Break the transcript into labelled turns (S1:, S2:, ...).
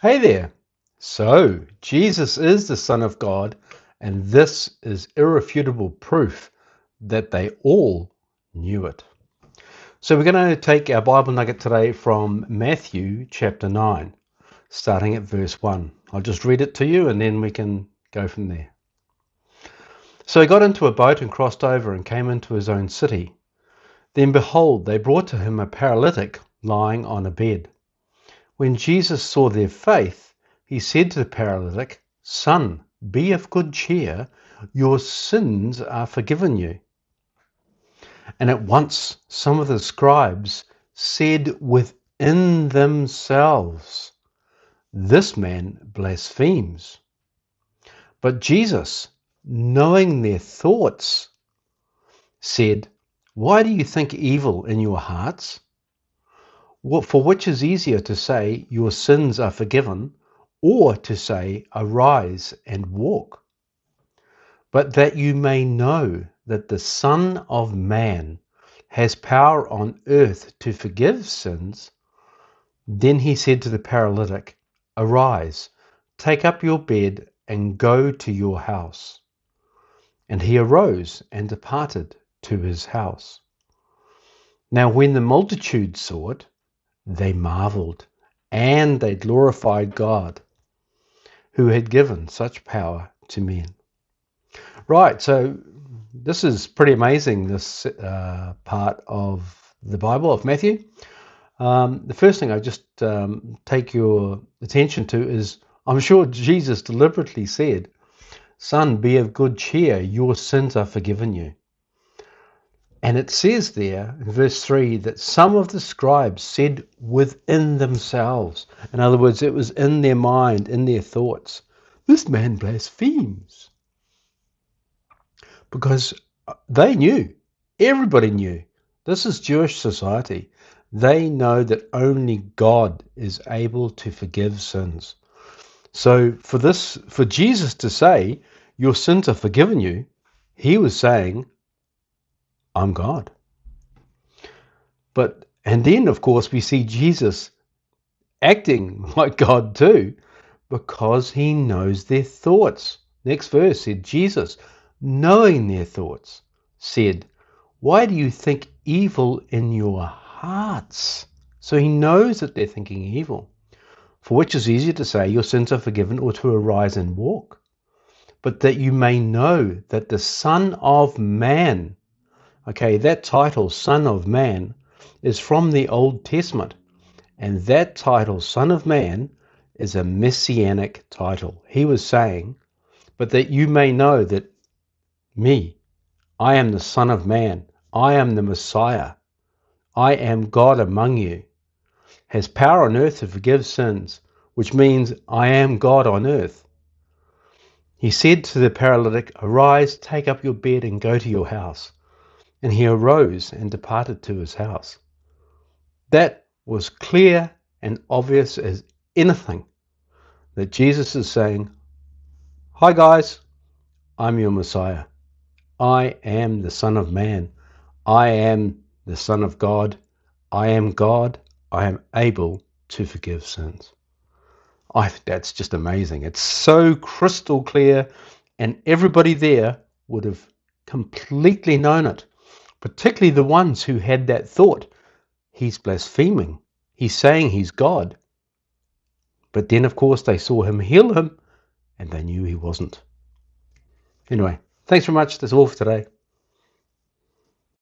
S1: Hey there! So, Jesus is the Son of God, and this is irrefutable proof that they all knew it. So, we're going to take our Bible nugget today from Matthew chapter 9, starting at verse 1. I'll just read it to you and then we can go from there. So he got into a boat and crossed over and came into his own city. Then behold, they brought to him a paralytic lying on a bed. When Jesus saw their faith, he said to the paralytic, "Son, be of good cheer, your sins are forgiven you." And at once some of the scribes said within themselves, "This man blasphemes." But Jesus, knowing their thoughts, said, "Why do you think evil in your hearts? For which is easier to say, 'Your sins are forgiven,' or to say, 'Arise and walk'? But that you may know that the Son of Man has power on earth to forgive sins." Then he said to the paralytic, "Arise, take up your bed and go to your house." And he arose and departed to his house. Now when the multitude saw it, they marveled, and they glorified God, who had given such power to men. Right, so this is pretty amazing, this part of the Bible, of Matthew. The first thing I just take your attention to is, I'm sure Jesus deliberately said, "Son, be of good cheer, your sins are forgiven you." And it says there in verse 3 that some of the scribes said within themselves. In other words, it was in their mind, in their thoughts, "This man blasphemes." Because they knew, everybody knew, this is Jewish society. They know that only God is able to forgive sins. So for Jesus to say, "Your sins are forgiven you," he was saying, "I'm God." And then, of course, we see Jesus acting like God too, because he knows their thoughts. Next verse said, Jesus, knowing their thoughts, said, "Why do you think evil in your hearts?" So he knows that they're thinking evil. "For which is easier to say, 'Your sins are forgiven,' or to arise and walk? But that you may know that the Son of Man," okay, that title, Son of Man, is from the Old Testament. And that title, Son of Man, is a messianic title. He was saying, "But that you may know that me, I am the Son of Man, I am the Messiah, I am God among you, has power on earth to forgive sins," which means I am God on earth. He said to the paralytic, "Arise, take up your bed and go to your house." And he arose and departed to his house. That was clear and obvious as anything, that Jesus is saying, "Hi guys, I'm your Messiah. I am the Son of Man. I am the Son of God. I am God. I am able to forgive sins." I think that's just amazing. It's so crystal clear, and everybody there would have completely known it, particularly the ones who had that thought, "He's blaspheming. He's saying he's God." But then, of course, they saw him heal him, and they knew he wasn't. Anyway, thanks very much. That's all for today.